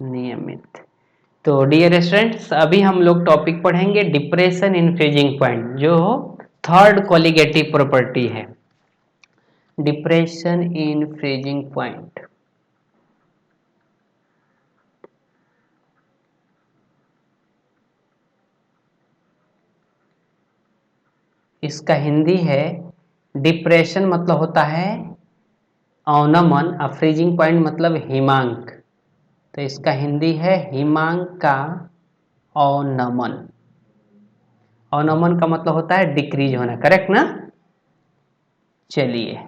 नियमित। तो dear students, अभी हम लोग टॉपिक पढ़ेंगे डिप्रेशन इन फ्रीजिंग पॉइंट, जो थर्ड कोलिगेटिव प्रॉपर्टी है। Depression in freezing point. इसका हिंदी है डिप्रेशन, मतलब होता है अवनमन, और फ्रीजिंग पॉइंट मतलब हिमांक। तो इसका हिंदी है हिमांक का अवनमन। अवनमन का मतलब होता है डिक्रीज होना, करेक्ट ना। चलिए,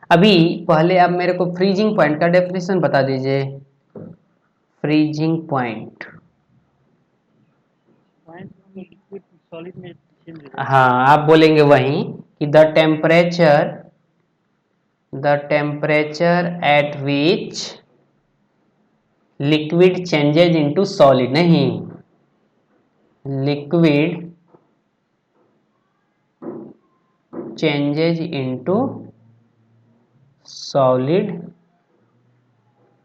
अभी पहले आप मेरे को फ्रीजिंग पॉइंट का डेफिनेशन बता दीजिए। फ्रीजिंग पॉइंट, हाँ आप बोलेंगे वही कि the temperature at which liquid changes into solid, नहीं, liquid changes into solid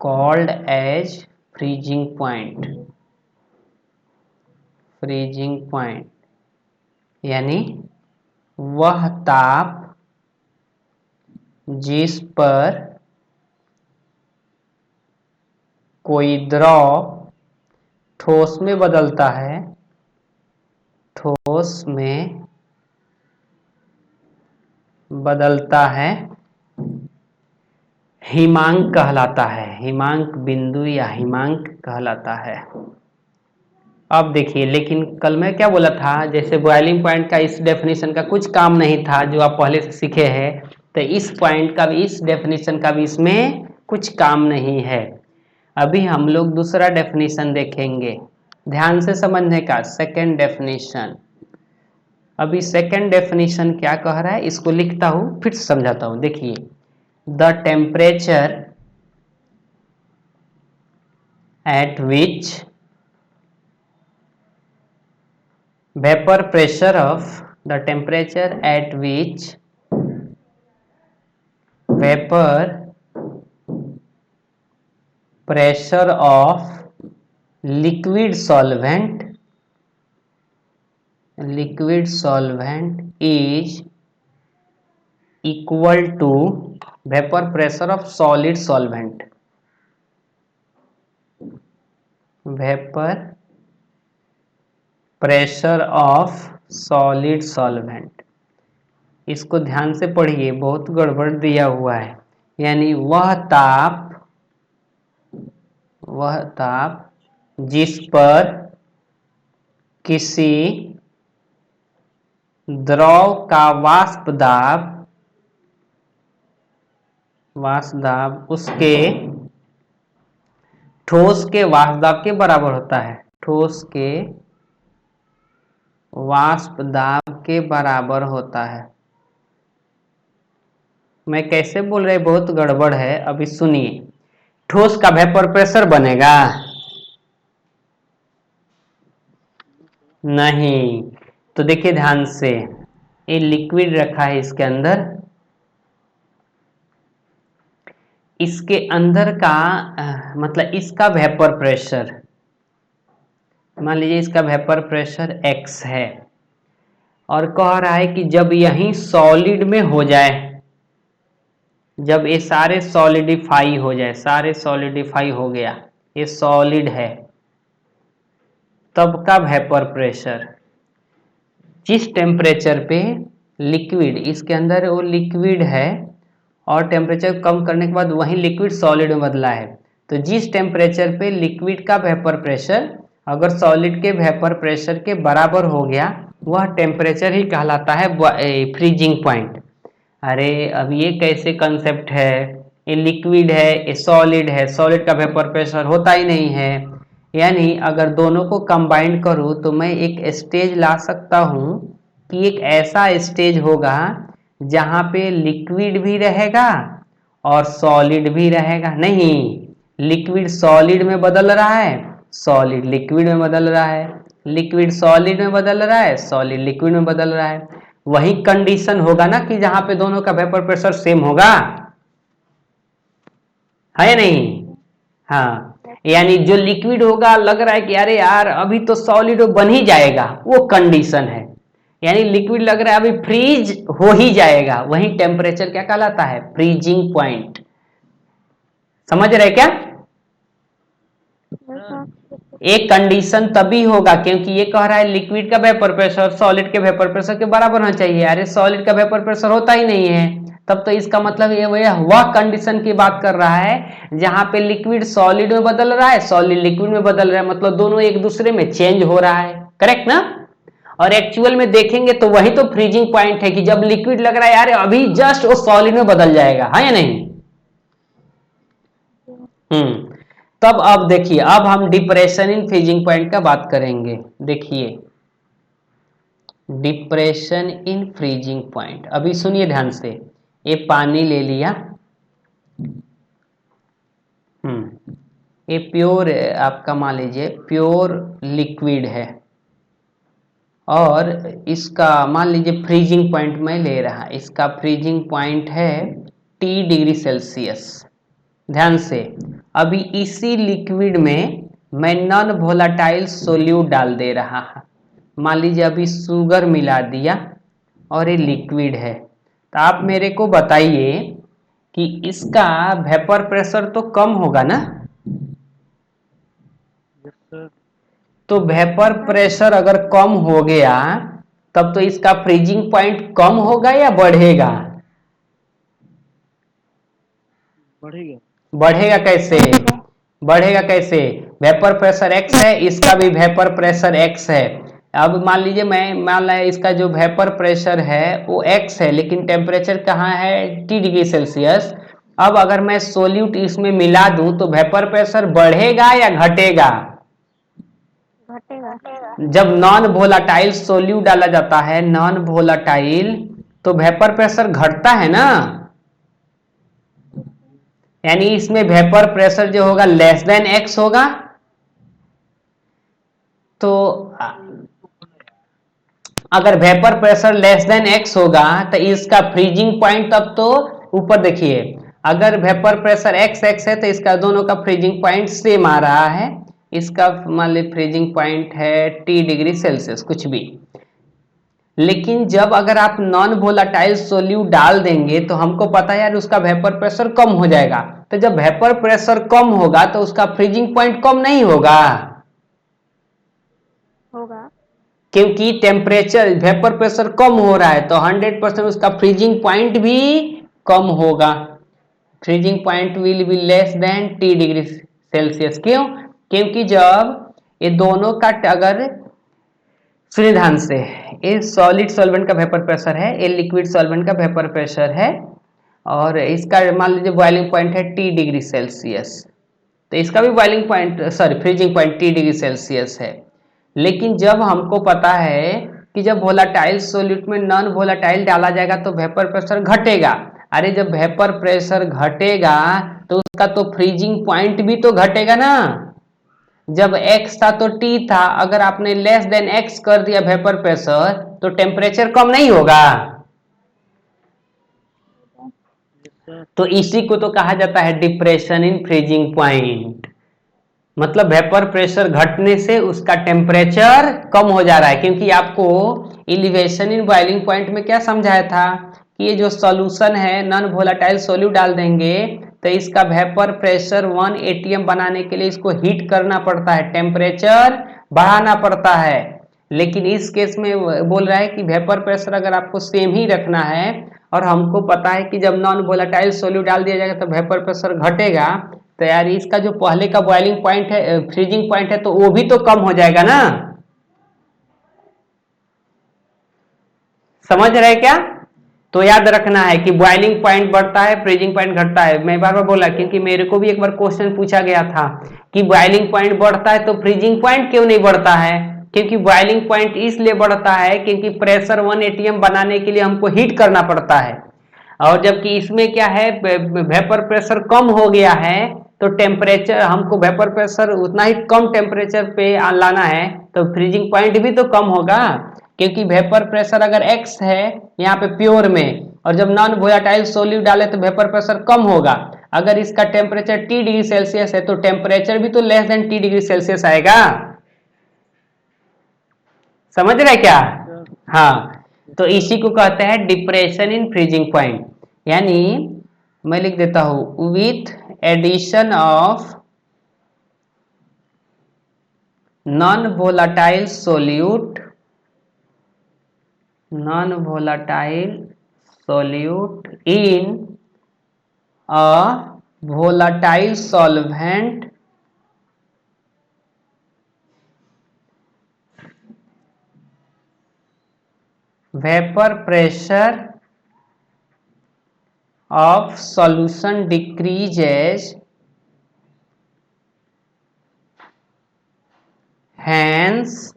called as freezing point. Freezing point यानी वह ताप जिस पर कोई द्रव ठोस में बदलता है, ठोस में बदलता है, हिमांक कहलाता है। हिमांक बिंदु या हिमांक कहलाता है। अब देखिए, लेकिन कल मैं क्या बोला था, जैसे बॉइलिंग पॉइंट का इस डेफिनेशन का कुछ काम नहीं था जो आप पहले से सीखे हैं, तो इस पॉइंट का भी, इस डेफिनेशन का भी इसमें कुछ काम नहीं है। अभी हम लोग दूसरा डेफिनेशन देखेंगे, ध्यान से समझने का। सेकेंड डेफिनेशन, अभी सेकेंड डेफिनेशन क्या कह रहा है, इसको लिखता हूं फिर समझाता हूं। देखिए, the temperature at which vapor pressure of the temperature at which vapor pressure of liquid solvent is equal to vapor pressure of solid solvent। vapor pressure of solid solvent, इसको ध्यान से पढ़िए, बहुत गड़बड़ दिया हुआ है। यानी वह ताप जिस पर किसी द्रव का वाष्प दाब उसके ठोस के वाष्प दाब के बराबर होता है। ठोस के वाष्प दाब के बराबर होता है। मैं कैसे बोल रहे, बहुत गड़बड़ है। अभी सुनिए, ठोस का वेपर प्रेशर बनेगा नहीं। तो देखिए ध्यान से, ये लिक्विड रखा है, इसके अंदर का मतलब इसका वेपर प्रेशर, मान लीजिए इसका वेपर प्रेशर x है, और कह रहा है कि जब यही सॉलिड में हो जाए, जब ये सारे सॉलिडिफाई हो जाए, सारे सॉलिडिफाई हो गया, ये सॉलिड है, तब का वेपर प्रेशर, जिस टेम्परेचर पे लिक्विड, इसके अंदर वो लिक्विड है और टेम्परेचर कम करने के बाद वही लिक्विड सॉलिड में बदला है, तो जिस टेम्परेचर पे लिक्विड का वेपर प्रेशर अगर सॉलिड के वेपर प्रेशर के बराबर हो गया, वह टेम्परेचर ही कहलाता है फ्रीजिंग पॉइंट। अरे अब ये कैसे कंसेप्ट है, ये लिक्विड है, ये सॉलिड है, सॉलिड का वेपर प्रेशर होता ही नहीं है। यानी अगर दोनों को कंबाइन करूं तो मैं एक स्टेज ला सकता हूं कि एक ऐसा स्टेज होगा जहां पे लिक्विड भी रहेगा और सॉलिड भी रहेगा। नहीं, लिक्विड सॉलिड में बदल रहा है, सॉलिड लिक्विड में बदल रहा है, लिक्विड सॉलिड में बदल रहा है, सॉलिड लिक्विड में बदल रहा है। वही कंडीशन होगा ना कि जहां पे दोनों का वेपर प्रेशर सेम होगा, है या नहीं। हाँ, यानी जो लिक्विड होगा लग रहा है कि अरे यार अभी तो सॉलिड बन ही जाएगा, वो कंडीशन है। यानी लिक्विड लग रहा है अभी फ्रीज हो ही जाएगा, वही टेम्परेचर क्या कहलाता है, फ्रीजिंग पॉइंट। समझ रहे क्या? एक कंडीशन तभी होगा क्योंकि ये कह रहा है लिक्विड का वेपर प्रेशर सॉलिड के वेपर प्रेशर के बराबर होना चाहिए। अरे सॉलिड का वेपर प्रेशर होता ही नहीं है, तब तो इसका मतलब ये वह कंडीशन की बात कर रहा है जहां पे लिक्विड सॉलिड में बदल रहा है, सॉलिड लिक्विड में बदल रहा है, मतलब दोनों एक दूसरे में चेंज हो रहा है। करेक्ट ना? और एक्चुअल में देखेंगे तो वही तो फ्रीजिंग पॉइंट है कि जब लिक्विड लग रहा है यार अभी जस्ट वो सॉलिड में बदल जाएगा, है या नहीं? तब अब देखिए, अब हम डिप्रेशन इन फ्रीजिंग पॉइंट का बात करेंगे। देखिए डिप्रेशन इन फ्रीजिंग पॉइंट, अभी सुनिए ध्यान से। ये पानी ले लिया, ये प्योर आपका मान लीजिए प्योर लिक्विड है, और इसका मान लीजिए फ्रीजिंग पॉइंट में ले रहा, इसका फ्रीजिंग पॉइंट है T°C। ध्यान से, अभी इसी लिक्विड में मैं नॉन वोलाटाइल सोल्यूट डाल दे रहा है। मान लीजिए अभी शुगर मिला दिया और ये लिक्विड है, तो आप मेरे को बताइए कि इसका वेपर प्रेशर तो कम होगा ना? तो वेपर प्रेशर अगर कम हो गया तब तो इसका फ्रीजिंग पॉइंट कम होगा या बढ़ेगा? बढ़ेगा। बढ़ेगा कैसे? बढ़ेगा कैसे? वेपर प्रेशर x है, इसका भी वेपर प्रेशर x है। अब मान लीजिए मैं मान लिया इसका जो वेपर प्रेशर है वो x है, लेकिन टेम्परेचर कहाँ है, T°C। अब अगर मैं सोल्यूट इसमें मिला दूं तो वेपर प्रेशर बढ़ेगा या घटेगा? जब नॉन वोलाटाइल सोल्यूट डाला जाता है, नॉन वोलाटाइल, तो वेपर प्रेशर घटता है ना, यानी इसमें वेपर प्रेशर जो होगा लेस देन x होगा। तो अगर vapour pressure less than x होगा तो इसका फ्रीजिंग पॉइंट, तब तो ऊपर देखिए, अगर वेपर प्रेशर x है तो इसका दोनों का फ्रीजिंग पॉइंट सेम आ रहा है। इसका मान ली फ्रीजिंग पॉइंट है T°C कुछ भी। लेकिन जब अगर आप नॉन वोलाटाइल सोल्यूट डाल देंगे तो हमको पता है यार उसका वेपर प्रेशर कम हो जाएगा। तो जब वेपर प्रेशर कम होगा तो उसका फ्रीजिंग पॉइंट कम नहीं होगा, क्योंकि टेम्परेचर वेपर प्रेशर कम हो रहा है तो 100% उसका फ्रीजिंग पॉइंट भी कम होगा। Freezing point will be less than T°C। क्यों? क्योंकि जब ये दोनों का अगर, सुनिए ध्यान से, ये सॉलिड सॉल्वेंट का वेपर प्रेशर है, ये लिक्विड सॉल्वेंट का वेपर प्रेशर है, और इसका मान लीजिए बॉइलिंग पॉइंट है T°C, तो इसका भी boiling point freezing point T°C है। लेकिन जब हमको पता है कि जब वोलाटाइल सोल्यूट में नॉन वोलाटाइल डाला जाएगा तो वेपर प्रेशर घटेगा। अरे जब वेपर प्रेशर घटेगा तो उसका तो फ्रीजिंग पॉइंट भी तो घटेगा ना। जब x था तो T था, अगर आपने लेस देन x कर दिया वेपर प्रेशर तो टेम्परेचर कम नहीं होगा। तो इसी को तो कहा जाता है डिप्रेशन इन फ्रीजिंग पॉइंट, मतलब वेपर प्रेशर घटने से उसका टेम्परेचर कम हो जा रहा है। क्योंकि आपको एलिवेशन इन बॉइलिंग पॉइंट में क्या समझाया था कि ये जो सॉल्यूशन है नॉन वोलाटाइल सोल्यूट डाल देंगे तो इसका वेपर प्रेशर 1 atm बनाने के लिए इसको हीट करना पड़ता है, टेम्परेचर बढ़ाना पड़ता है। लेकिन इस केस में बोल रहा है कि वेपर प्रेशर अगर आपको सेम ही रखना है, और हमको पता है कि जब नॉन वोलाटाइल सोल्यूट डाल दिया जाएगा तो वेपर प्रेशर घटेगा, तो यार इसका जो पहले का बॉइलिंग पॉइंट है, फ्रीजिंग पॉइंट है, तो वो भी तो कम हो जाएगा ना। समझ रहे क्या? तो याद रखना है कि बॉइलिंग पॉइंट बढ़ता है, फ्रीजिंग पॉइंट घटता है। मैं बार बार बोला क्योंकि मेरे को भी एक बार क्वेश्चन पूछा गया था कि बॉइलिंग पॉइंट बढ़ता है तो फ्रीजिंग पॉइंट क्यों नहीं बढ़ता है। क्योंकि बॉइलिंग पॉइंट इसलिए बढ़ता है क्योंकि प्रेशर 1 atm बनाने के लिए हमको हीट करना पड़ता है, और जबकि इसमें क्या है, वेपर प्रेशर कम हो गया है तो टेम्परेचर हमको वेपर प्रेशर उतना ही कम टेम्परेचर पे लाना है, तो फ्रीजिंग पॉइंट भी तो कम होगा। क्योंकि वेपर प्रेशर अगर x है यहाँ पे प्योर में, और जब नॉन वोलाटाइल सोल्यूट डाले तो वेपर प्रेशर कम होगा। अगर इसका टेम्परेचर T डिग्री सेल्सियस है तो टेम्परेचर भी तो less than T degree Celsius आएगा। समझ रहे क्या? हाँ, तो इसी को कहते हैं डिप्रेशन इन फ्रीजिंग पॉइंट। यानी मैं लिख देता हूं, with addition of non volatile solute, in a volatile solvent vapor pressure of solution decreases, hence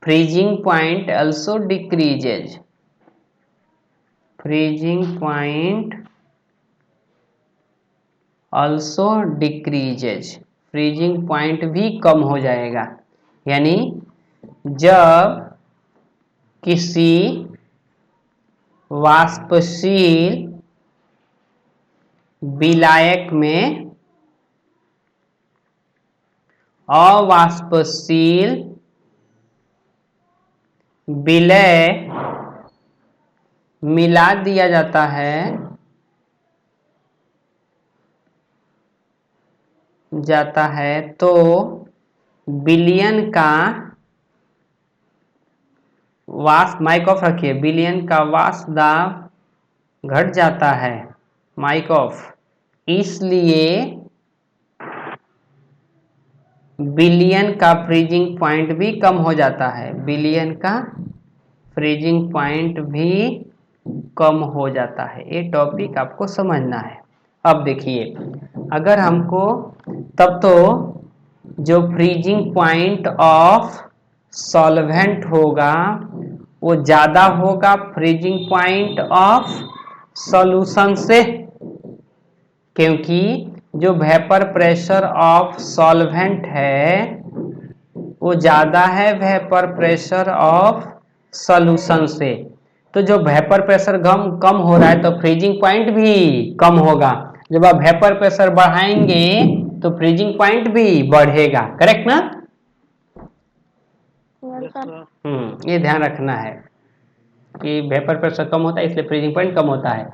freezing point also decreases, freezing point also decreases, freezing point भी कम हो जाएगा। यानी जब किसी वाष्पशील विलायक में अवाष्पशील विलय मिला दिया जाता है तो विलयन का वाष्प, माइक ऑफ रखिए, विलयन का वाष्प दाब घट जाता है, माइक ऑफ। इसलिए विलयन का फ्रीजिंग पॉइंट भी कम हो जाता है, विलयन का फ्रीजिंग पॉइंट भी कम हो जाता है। ये टॉपिक आपको समझना है। अब देखिए, अगर हमको, तब तो जो फ्रीजिंग पॉइंट ऑफ सॉल्वेंट होगा वो ज्यादा होगा फ्रीजिंग पॉइंट ऑफ सॉल्यूशन से, क्योंकि जो वेपर प्रेशर ऑफ सॉल्वेंट है वो ज्यादा है वेपर प्रेशर ऑफ सॉल्यूशन से। तो जो वेपर प्रेशर कम हो रहा है तो फ्रीजिंग पॉइंट भी कम होगा। जब आप वेपर प्रेशर बढ़ाएंगे तो फ्रीजिंग पॉइंट भी बढ़ेगा। करेक्ट ना? ये ध्यान रखना है कि वेपर प्रेशर कम होता है इसलिए फ्रीजिंग पॉइंट कम होता है।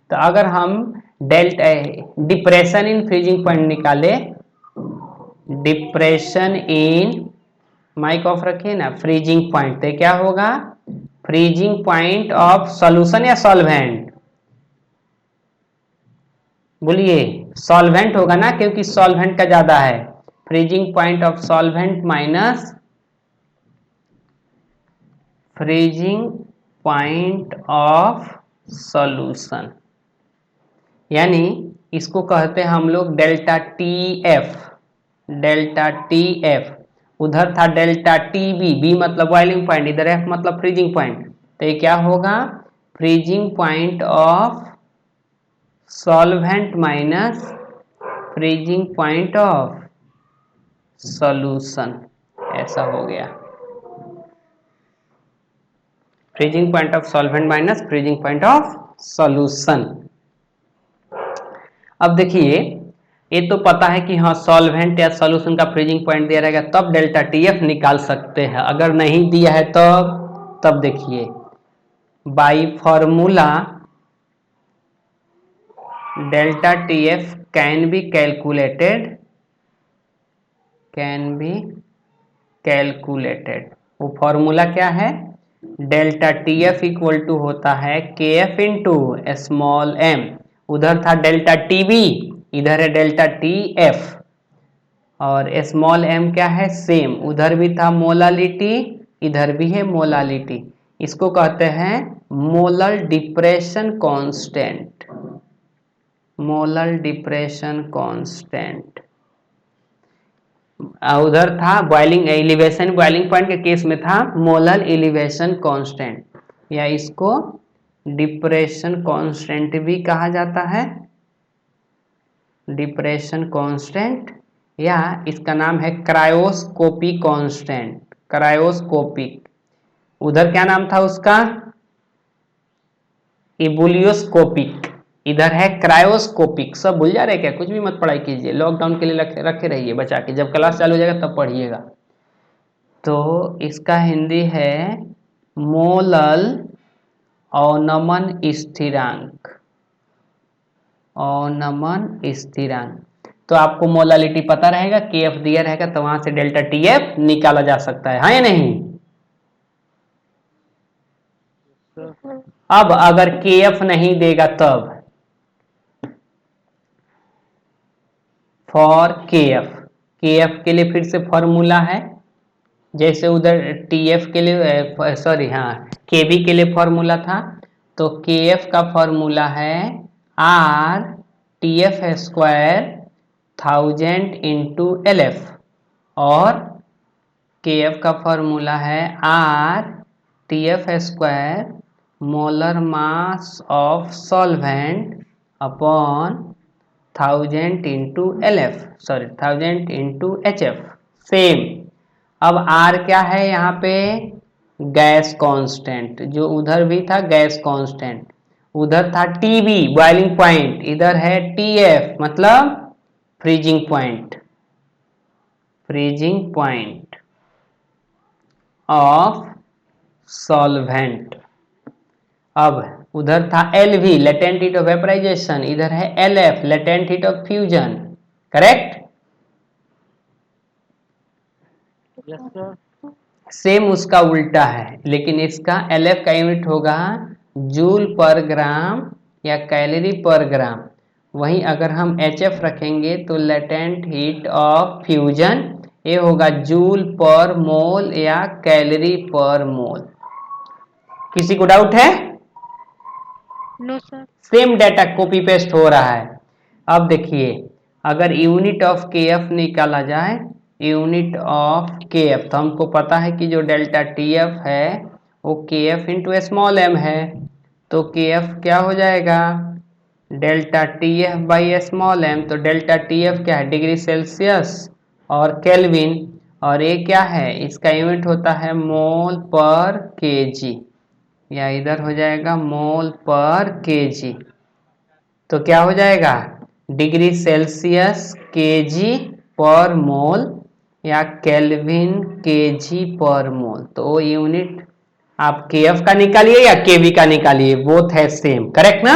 तो अगर हम डिप्रेशन इन फ्रीजिंग पॉइंट निकाले, डिप्रेशन इन, माइक ऑफ रखिए ना, फ्रीजिंग पॉइंट, तो क्या होगा? फ्रीजिंग पॉइंट ऑफ सॉल्यूशन या सॉल्वेंट? बोलिए, सॉल्वेंट होगा ना, क्योंकि सॉल्वेंट का ज्यादा है। Freezing point of solvent minus freezing point of solution, यानी इसको कहते हैं हम लोग delta T F. Delta T F, उधर था डेल्टा टी बी, बी मतलब बॉइलिंग पॉइंट, इधर एफ मतलब फ्रीजिंग पॉइंट। तो ये क्या होगा? Freezing point of solvent minus freezing point of solution, ऐसा हो गया। Freezing point of solvent minus freezing point of solution. अब देखिए, ये तो पता है कि हाँ सॉल्वेंट या सॉल्यूशन का फ्रीजिंग पॉइंट दिया रहेगा तब डेल्टा टी एफ निकाल सकते हैं। अगर नहीं दिया है तब देखिए, by formula delta T F can be calculated. वो फॉर्मूला क्या है? Delta T F equal to होता है K F into small M. उधर था डेल्टा टी बी, इधर है डेल्टा टी एफ, और स्मॉल एम क्या है? सेम, उधर भी था मोलालिटी, इधर भी है मोलालिटी। इसको कहते हैं molar depression constant, molar depression constant. उधर था बॉइलिंग एलिवेशन, बॉइलिंग पॉइंट के केस में था मोलर एलिवेशन कांस्टेंट, या इसको डिप्रेशन कांस्टेंट भी कहा जाता है, डिप्रेशन कांस्टेंट, या इसका नाम है क्रायोस्कोपिक कांस्टेंट, क्रायोस्कोपिक। उधर क्या नाम था उसका? इबुलियोस्कोपिक, इधर है क्रायोस्कोपिक। सब भूल जा रहे क्या? कुछ भी मत पढ़ाई कीजिए, लॉकडाउन के लिए रखे रहिए बचा के, जब क्लास चालू हो जाएगा तब पढ़िएगा। तो इसका हिंदी है मोलल अवनमन स्थिरांक। अवनमन स्थिरांक। तो आपको मोलालिटी पता रहेगा, के एफ दिया रहेगा, तो वहां से डेल्टा टी एफ निकाला जा सकता है, हाँ या नहीं? सर अब अगर के एफ नहीं देगा तब फॉर के एफ के लिए फिर से फॉर्मूला है, जैसे उधर टी एफ के लिए, सॉरी हाँ, के बी के लिए फॉर्मूला था, तो के एफ का फॉर्मूला है R T F square 1000 into L F, और के एफ का फॉर्मूला है R T F square molar mass of solvent upon 1000 into L F, sorry 1000 into H F. Same. अब आर क्या है यहाँ पे? गैस कांस्टेंट, जो उधर भी था गैस कांस्टेंट, उधर था टीबी बॉइलिंग पॉइंट, इधर है टीएफ मतलब freezing point, freezing point of solvent. अब उधर था LV latent heat of vaporisation, इधर है LF latent heat of fusion, correct? Yes sir. Same उसका उल्टा है, लेकिन इसका एलएफ का यूनिट होगा जूल पर ग्राम या कैलोरी पर ग्राम। वहीं अगर हम एचएफ रखेंगे तो लेटेंट हीट ऑफ फ्यूजन, ये होगा जूल पर मोल या कैलोरी पर मोल। किसी को डाउट है? No sir. Same data copy paste हो रहा है। अब देखिए, अगर यूनिट ऑफ के एफ निकाला जाए, यूनिट ऑफ के एफ, तो हमको पता है कि जो डेल्टा टी एफ है वो के एफ इंटू स्मॉल एम है, तो के एफ क्या हो जाएगा? Delta T F by small m. तो डेल्टा टी एफ क्या है? डिग्री सेल्सियस और केल्विन, और ये क्या है? इसका यूनिट होता है मोल पर केजी, या इधर हो जाएगा मोल पर केजी। तो क्या हो जाएगा? डिग्री सेल्सियस केजी पर मोल या केल्विन केजी पर मोल। तो वो यूनिट आप के एफ का निकालिए या के वी का निकालिए, बोथ है सेम, करेक्ट ना?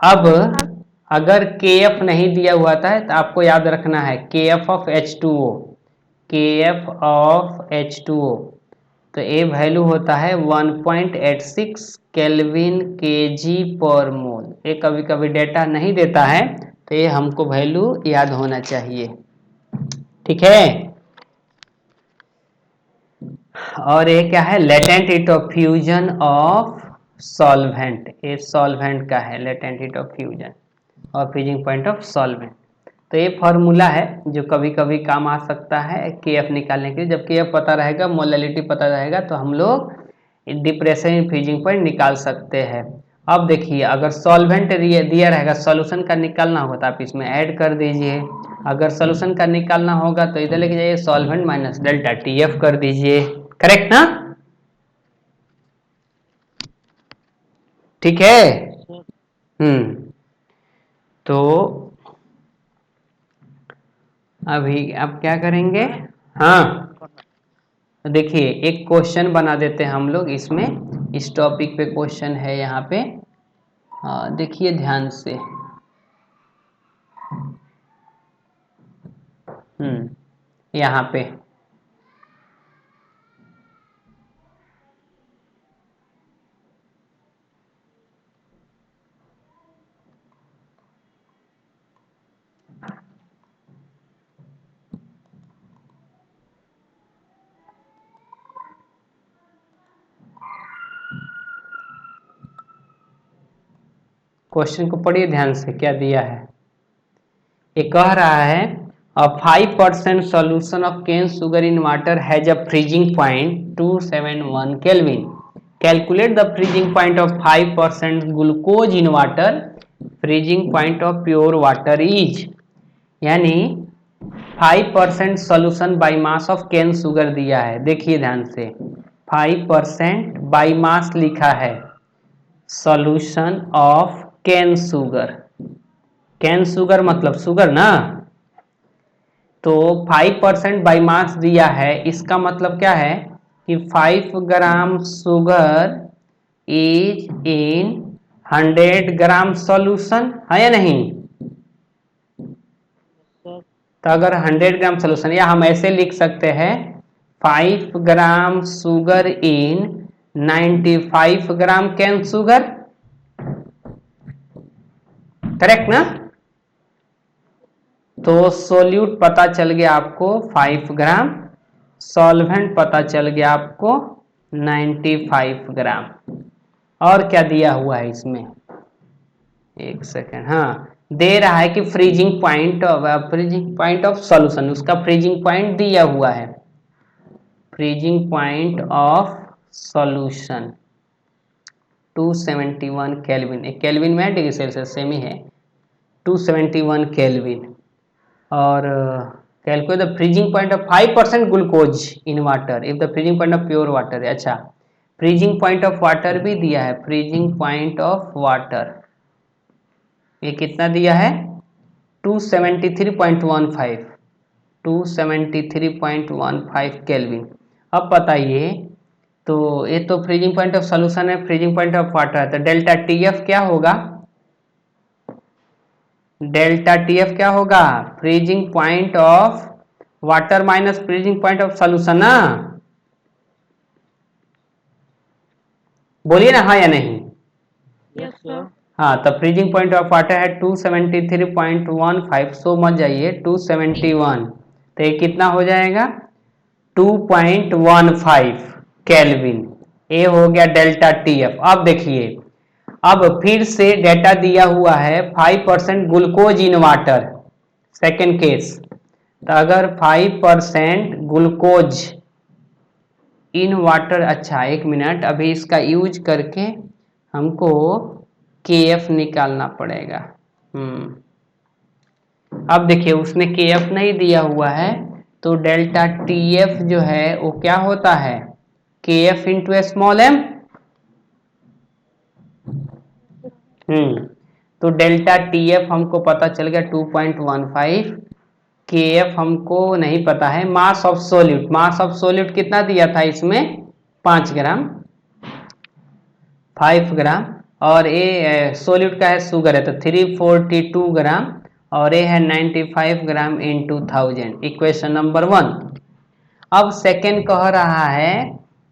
अब अगर के एफ नहीं दिया हुआ था तो आपको याद रखना है के एफ ऑफ H2O, के एफ ऑफ H2O, तो ये वैल्यू होता है 1.86 केल्विन केजी पर मोल। ये कभी कभी डेटा नहीं देता है, तो ये हमको वैल्यू याद होना चाहिए, ठीक है? और ये क्या है? Latent heat of fusion of solvent, ये सॉल्वेंट का है लेटेंट हीट ऑफ फ्यूजन और फ्रीजिंग पॉइंट ऑफ सॉल्वेंट। तो ये फॉर्मूला है जो कभी कभी काम आ सकता है के एफ निकालने के लिए। जब के एफ पता रहेगा, मोलैलिटी पता रहेगा, तो हम लोग डिप्रेशन फ्रीजिंग पॉइंट निकाल सकते हैं। अब देखिए, अगर सॉल्वेंट दिया रहेगा, सॉल्यूशन का निकालना होगा तो आप इसमें ऐड कर दीजिए। अगर सॉल्यूशन का निकालना होगा तो इधर लेके जाइए solvent minus delta T F कर दीजिए, करेक्ट ना? ठीक है। तो अभी आप क्या करेंगे? हाँ, देखिए एक क्वेश्चन बना देते हैं हम लोग इसमें, इस टॉपिक पे क्वेश्चन है यहाँ पे। देखिए ध्यान से। यहाँ पे क्वेश्चन को पढ़िए ध्यान से, क्या दिया है। ये कह रहा है a 5% solution of cane sugar in water has a freezing point 271 Kelvin. Calculate the freezing point of 5% glucose in water. Freezing point of pure water is, यानी 5% solution by mass of cane sugar दिया है। देखिए ध्यान से, 5% by mass लिखा है solution of cane sugar. Cane sugar मतलब sugar ना, तो 5% बाई मास दिया है, इसका मतलब क्या है कि 5 gram sugar is in 100 gram solution, है या नहीं? सर तो अगर 100 ग्राम सॉल्यूशन, या हम ऐसे लिख सकते हैं 5 gram sugar in 95 gram cane sugar, correct ना? तो सोल्यूट पता चल गया आपको 5 ग्राम, सॉल्वेंट पता चल गया आपको 95 ग्राम। और क्या दिया हुआ है इसमें, एक सेकेंड, हाँ दे रहा है कि फ्रीजिंग पॉइंट ऑफ सॉल्यूशन, उसका फ्रीजिंग पॉइंट दिया हुआ है, freezing point of solution 271 kelvin, एक केल्विन में डिग्री सेल्सियस सेम ही है, 271 केल्विन। और calculate the freezing point of 5% glucose in water if the freezing point of pure water है। अच्छा, फ्रीजिंग पॉइंट ऑफ वाटर भी दिया है, फ्रीजिंग पॉइंट ऑफ वाटर ये कितना दिया है 273.15, 273.15 केल्विन। अब बताइए, तो ये तो फ्रीजिंग पॉइंट ऑफ सॉल्यूशन है, फ्रीजिंग पॉइंट ऑफ वाटर है, तो डेल्टा टीएफ क्या होगा, डेल्टा टीएफ क्या होगा, freezing point of water minus freezing point of solution ना, बोलिए ना हाँ या नहीं? Yes sir. हाँ, तो फ्रीजिंग पॉइंट ऑफ वाटर है 273.15, सो मत जाइए 271, तो ये कितना हो जाएगा 2.15 केल्विन, ये हो गया डेल्टा टीएफ। अब देखिए, अब फिर से डेटा दिया हुआ है 5% glucose in water, second case, तो अगर 5% ग्लूकोज इन वाटर, अच्छा एक मिनट, अभी इसका यूज करके हमको केएफ निकालना पड़ेगा। अब देखिए उसने केएफ नहीं दिया हुआ है, तो डेल्टा टीएफ जो है वो क्या होता है केएफ इंटू स्मॉल एम। तो डेल्टा टीएफ हमको पता चल गया 2.15, केएफ हमको नहीं पता है। Mass of solute, mass of solute कितना दिया था इसमें 5 ग्राम, 5 ग्राम, और ये सोल्यूट का है शुगर है तो 342 ग्राम, और ये है 95 ग्राम इंटू 1000, इक्वेशन नंबर 1। अब सेकेंड कह रहा है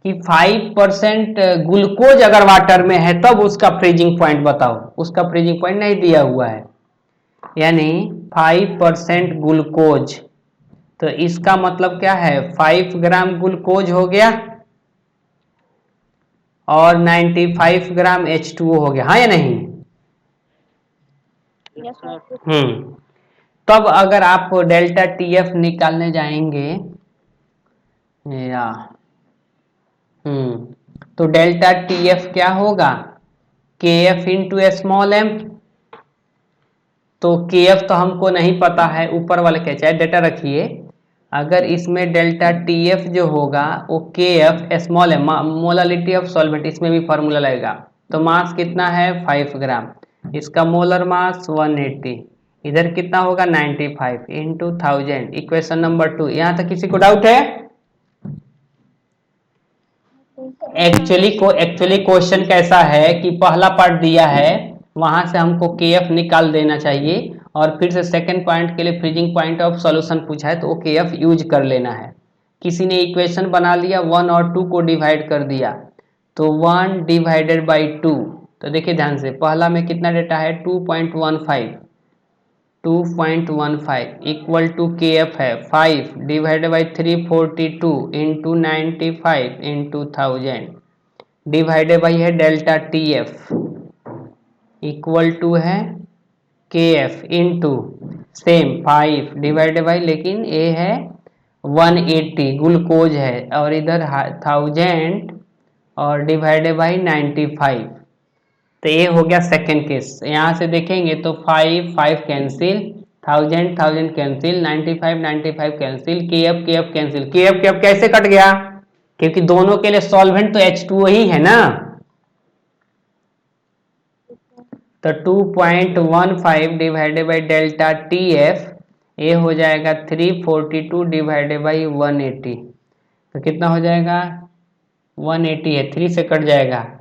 कि 5% ग्लूकोज अगर वाटर में है तब उसका फ्रीजिंग पॉइंट बताओ, उसका फ्रीजिंग पॉइंट नहीं दिया हुआ है, यानी 5% ग्लूकोज, तो इसका मतलब क्या है 5 ग्राम ग्लूकोज हो गया और 95 ग्राम H2O हो गया, हाँ या नहीं? Yes sir. तब अगर आप डेल्टा टीएफ निकालने जाएंगे या तो डेल्टा टीएफ क्या होगा केएफ इंटू स्मॉल एम, तो केएफ तो हमको नहीं पता है, ऊपर वाले क्या चाहे डेटा रखिए, अगर इसमें डेल्टा टीएफ जो होगा वो KF small m molality of solvent, इसमें भी फार्मूला लगेगा, तो मास कितना है 5 ग्राम, इसका मोलर मास 180, इधर कितना होगा 95 इंटू 1000, इक्वेशन नंबर 2। यहाँ तक किसी को डाउट है? एक्चुअली क्वेश्चन कैसा है कि पहला पार्ट दिया है वहां से हमको केएफ निकाल देना चाहिए, और फिर से सेकंड पॉइंट के लिए फ्रीजिंग पॉइंट ऑफ सॉल्यूशन पूछा है तो वो केएफ यूज कर लेना है। किसी ने इक्वेशन बना लिया 1 और 2 को डिवाइड कर दिया, तो 1 डिवाइडेड बाई 2, तो देखिए ध्यान से, पहला में कितना डेटा है 2.15, 2.15 इक्वल टू के एफ है 5 divided by 342 into 95 into 1000 divided by है delta T F equal to है K F into same 5 divided by, लेकिन ये है 180 ग्लूकोज है, और इधर 1000 और डिवाइडेड बाई 95, तो ये हो गया सेकेंड केस। यहाँ से देखेंगे तो 5 5 कैंसिल, 1000 1000 कैंसिल, 95 95 कैंसिल, के एफ कैंसिल, के एफ कैसे कट गया क्योंकि दोनों के लिए सॉल्वेंट तो H2O ही है ना। तो 2.15 डिवाइडेड बाई डेल्टा TF, ये हो जाएगा 342 डिवाइडेड बाई 180। तो कितना हो जाएगा? 180 है, 3 से कट जाएगा,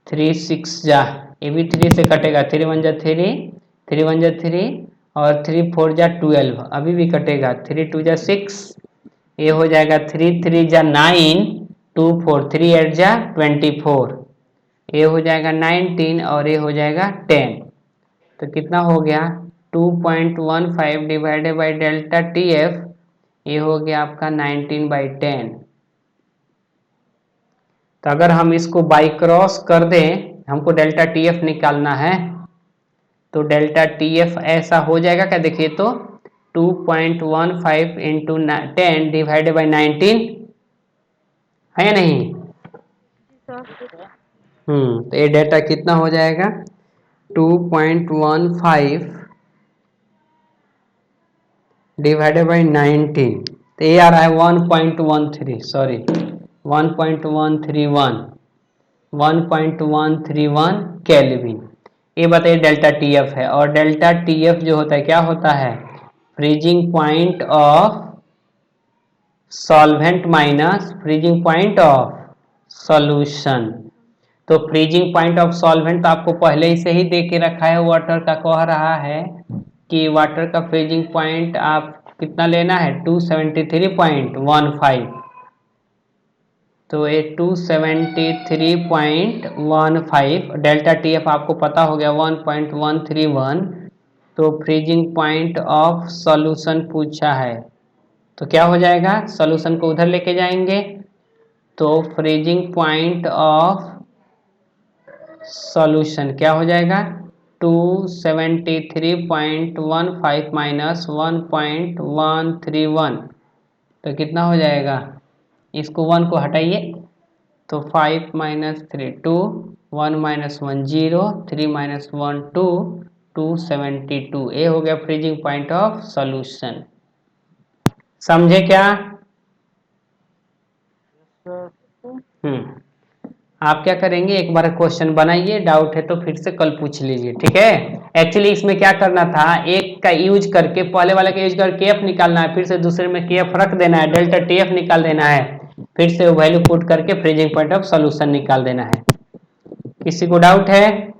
3 6 जा, ये भी 3 से कटेगा, 3 1 जा 3, 3 1 जा 3 और 3 4 जा 12, अभी भी कटेगा, 3 2 जा 6, ये हो जाएगा 3 3 जा 9, 2 4 3 8 जा 24, ये हो जाएगा 19 और ये हो जाएगा 10। तो कितना हो गया? 2.15 डिवाइडेड बाई डेल्टा TF, ये हो गया आपका 19/10। तो अगर हम इसको बाई क्रॉस कर दें, हमको डेल्टा TF निकालना है, तो डेल्टा TF ऐसा हो जाएगा क्या? देखिए तो 2.15 इंटू 10 डिवाइडेड बाई 19 है या नहीं? तो ये डेटा कितना हो जाएगा? 2.15 डिवाइडेड बाई 19, तो ये आ रहा है 1.13, सॉरी 1.131 केल्विन। ये बताइए डेल्टा TF है, और डेल्टा TF जो होता है क्या होता है? Freezing point of solvent minus freezing point of solution. तो फ्रीजिंग पॉइंट ऑफ सॉल्वेंट तो आपको पहले ही से ही दे के रखा है, वाटर का कह रहा है कि वाटर का फ्रीजिंग पॉइंट आप कितना लेना है? 273.15। तो ये 273.15, डेल्टा TF आपको पता हो गया 1.131। तो फ्रीजिंग पॉइंट ऑफ सॉल्यूशन पूछा है, तो क्या हो जाएगा? सॉल्यूशन को उधर लेके जाएंगे, तो फ्रीजिंग पॉइंट ऑफ सॉल्यूशन क्या हो जाएगा? 273.15 माइनस 1.131, तो कितना हो जाएगा? इसको 1 को हटाइए, तो 5 माइनस 3 2, 1 माइनस 1 0, 3 माइनस 1 2, 272, ये हो गया फ्रीजिंग पॉइंट ऑफ सॉल्यूशन। समझे क्या? आप क्या करेंगे, एक बार क्वेश्चन बनाइए, डाउट है तो फिर से कल पूछ लीजिए, ठीक है? एक्चुअली इसमें क्या करना था, एक का यूज करके, पहले वाले का यूज करके KF निकालना है, फिर से दूसरे में KF रख देना है, डेल्टा TF निकाल देना है, फिर से वैल्यू पुट करके फ्रीजिंग पॉइंट ऑफ सॉल्यूशन निकाल देना है। किसी को डाउट है?